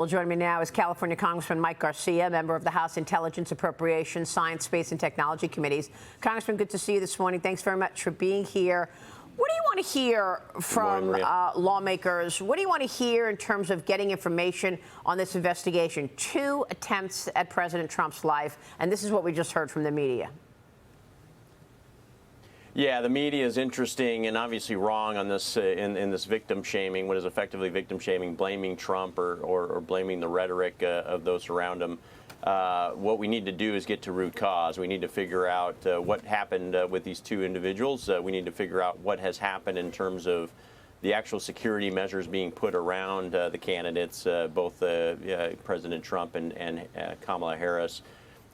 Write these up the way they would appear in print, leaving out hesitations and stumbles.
Well, joining me now is California Congressman Mike Garcia, member of the House Intelligence, Appropriations, Science, Space, and Technology Committees. Congressman, good to see you this morning. Thanks very much for being here. What do you want to hear from lawmakers? What do you want to hear in terms of getting information on this investigation? 2 attempts at President Trump's life, and this is what we just heard from the media. Yeah, the media is interesting and obviously wrong on this in this victim shaming, what is effectively victim shaming, blaming Trump or blaming the rhetoric of those around him. What we need to do is get to root cause. We need to figure out what happened with these 2 individuals. We need to figure out what has happened in terms of the actual security measures being put around the candidates, both President Trump and Kamala Harris.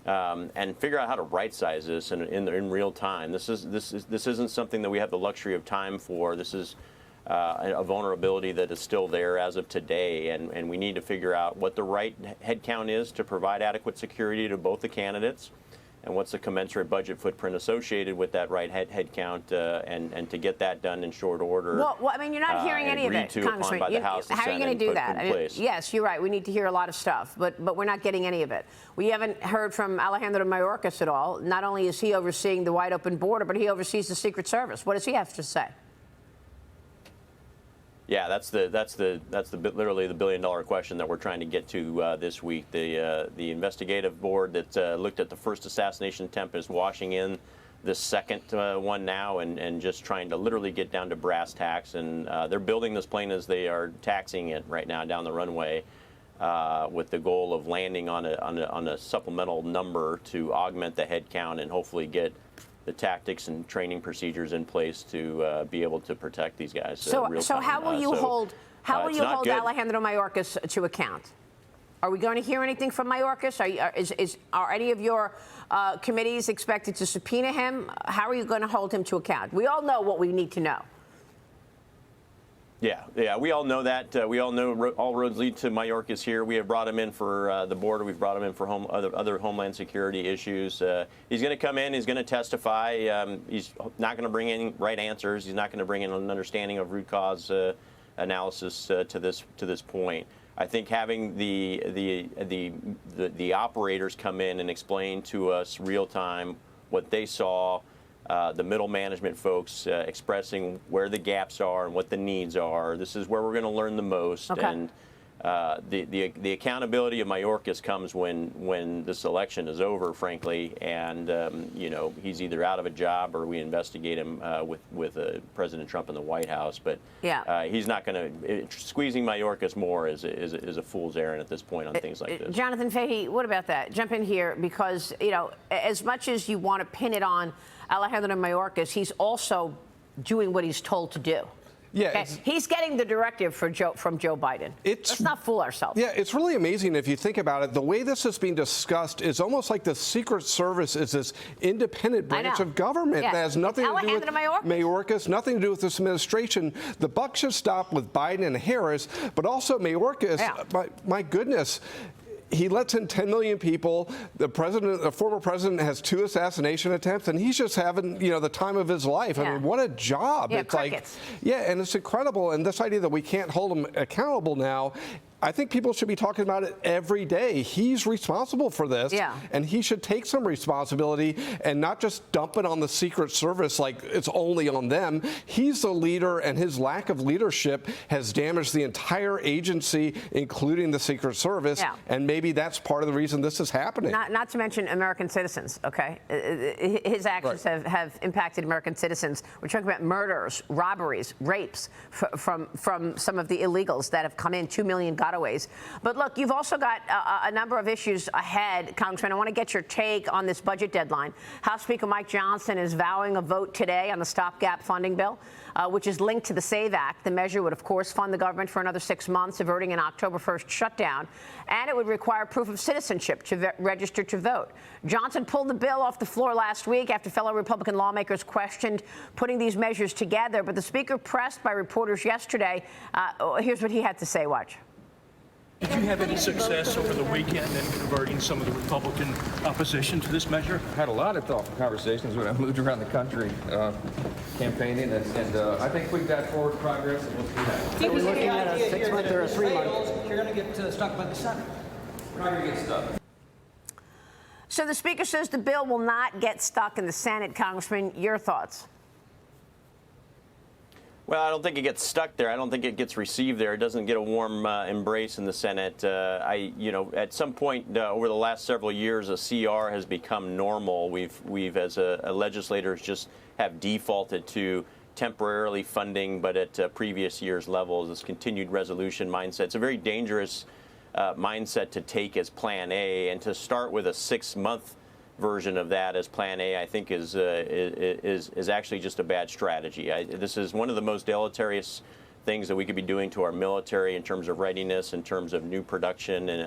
And figure out how to right-size this in real time. This isn't something that we have the luxury of time for. This is a vulnerability that is still there as of today, and we need to figure out what the right head count is to provide adequate security to both the candidates, and what's the commensurate budget footprint associated with that right head count, and to get that done in short order. Well, I mean, you're not hearing any of it, Congressman. How are you going to do that? I mean, yes, you're right. We need to hear a lot of stuff, but we're not getting any of it. We haven't heard from Alejandro Mayorkas at all. Not only is he overseeing the wide open border, but he oversees the Secret Service. What does he have to say? Yeah, that's literally the billion-dollar question that we're trying to get to this week. The investigative board that looked at the first assassination attempt is washing in the second one now, and just trying to literally get down to brass tacks. And they're building this plane as they are taxiing it right now down the runway, with the goal of landing on a supplemental number to augment the head count and hopefully get the tactics and training procedures in place to be able to protect these guys. So how will you hold Alejandro Mayorkas to account? Are we going to hear anything from Mayorkas? Are any of your committees expected to subpoena him? How are you going to hold him to account? We all know what we need to know. Yeah, we all know that. We all know all roads lead to Mayorkas here. We have brought him in for the border. We've brought him in for other Homeland Security issues. He's going to come in. He's going to testify. He's not going to bring in right answers. He's not going to bring in an understanding of root cause analysis to this point. I think having the operators come in and explain to us real time what they saw. The middle management folks expressing where the gaps are and what the needs are. This is where we're going to learn the most. Okay. And the accountability of Mayorkas comes when this election is over, frankly, and he's either out of a job or we investigate him with President Trump in the White House. But he's not going to squeezing Mayorkas more is a fool's errand at this point on things like this. Jonathan Fahey, what about that? Jump in here, because as much as you want to pin it on Alejandro Mayorkas, he's also doing what he's told to do. Yeah, okay? He's getting the directive from Joe Biden. Let's not fool ourselves. Yeah, it's really amazing if you think about it. The way this is being discussed is almost like the Secret Service is this independent branch of government that has nothing to do with Mayorkas, nothing to do with this administration. The buck should stop with Biden and Harris, but also Mayorkas. Yeah. My goodness. He lets in 10 million people. The former president, has 2 assassination attempts, and he's just having, the time of his life. I mean, what a job! Yeah, it's crickets. And it's incredible. And this idea that we can't hold him accountable now. I think people should be talking about it every day. He's responsible for this, and he should take some responsibility and not just dump it on the Secret Service like it's only on them. He's the leader, and his lack of leadership has damaged the entire agency, including the Secret Service, and maybe that's part of the reason this is happening. Not to mention American citizens, okay? His actions have impacted American citizens. We're talking about murders, robberies, rapes from some of the illegals that have come in, 2 million gotaways. But look, you've also got a number of issues ahead, Congressman. I want to get your take on this budget deadline. House Speaker Mike Johnson is vowing a vote today on the stopgap funding bill, which is linked to the SAVE Act. The measure would, of course, fund the government for another 6 months, averting an October 1st shutdown, and it would require proof of citizenship to register to vote. Johnson pulled the bill off the floor last week after fellow Republican lawmakers questioned putting these measures together, but the Speaker, pressed by reporters yesterday, here's what he had to say. Watch. Did you have any success over the weekend in converting some of the Republican opposition to this measure? I had a lot of thoughtful conversations when I moved around the country campaigning, and I think we've got forward progress, and we'll see that. So we're looking at a 6-month or a 3-month. You're going to get stuck by the Senate. We're not going to get stuck. So the Speaker says the bill will not get stuck in the Senate. Congressman, your thoughts? Well, I don't think it gets stuck there. I don't think it gets received there. It doesn't get a warm embrace in the Senate. At some point over the last several years, a CR has become normal. We've as a legislators just have defaulted to temporarily funding, but at previous years' levels. This continued resolution mindset. It's a very dangerous mindset to take as Plan A, and to start with a 6-month version of that as Plan A, I think is actually just a bad strategy. This is one of the most deleterious things that we could be doing to our military in terms of readiness, in terms of new production and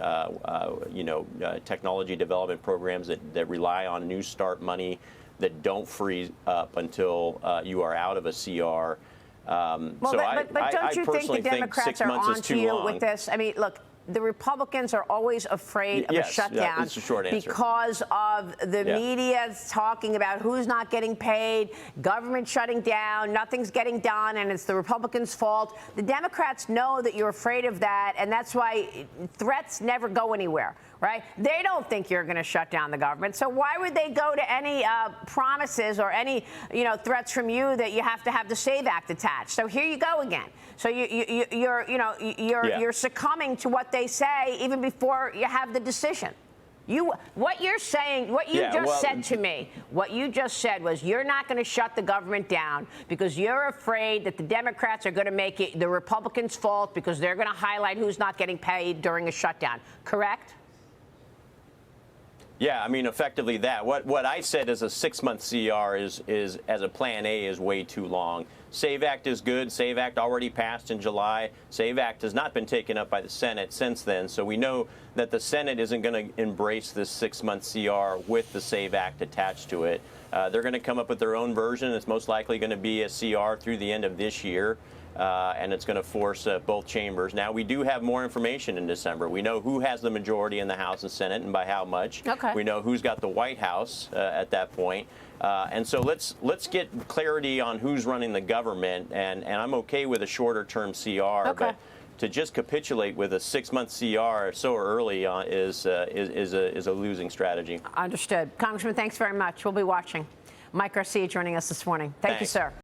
technology development programs that rely on New START money that don't freeze up until you are out of a CR. But don't you think the Democrats are on to you with this? I mean, look. The Republicans are always afraid of a shutdown that's the short answer. Because of the media talking about who's not getting paid, government shutting down, nothing's getting done, and it's the Republicans' fault. The Democrats know that you're afraid of that, and that's why threats never go anywhere, right? They don't think you're going to shut down the government, so why would they go to any promises or any threats from you that you have to have the SAVE Act attached? So here you go again. So you're succumbing to what they say even before you have the decision. What you're saying, what you said to me, what you just said was you're not going to shut the government down because you're afraid that the Democrats are going to make it the Republicans' fault because they're going to highlight who's not getting paid during a shutdown. Correct? Yeah, I mean, effectively that. What I said as a 6-month CR is as a Plan A is way too long. SAVE Act is good. SAVE Act already passed in July. SAVE Act has not been taken up by the Senate since then, so we know that the Senate isn't going to embrace this 6-month CR with the SAVE Act attached to it. They're going to come up with their own version. It's most likely going to be a CR through the end of this year. And it's going to force both chambers. Now, we do have more information in December. We know who has the majority in the House and Senate and by how much. Okay. We know who's got the White House at that point. And so let's get clarity on who's running the government. And I'm okay with a shorter-term CR. Okay. But to just capitulate with a 6-month CR so early is a losing strategy. Understood. Congressman, thanks very much. We'll be watching. Mike Garcia joining us this morning. Thank you, sir.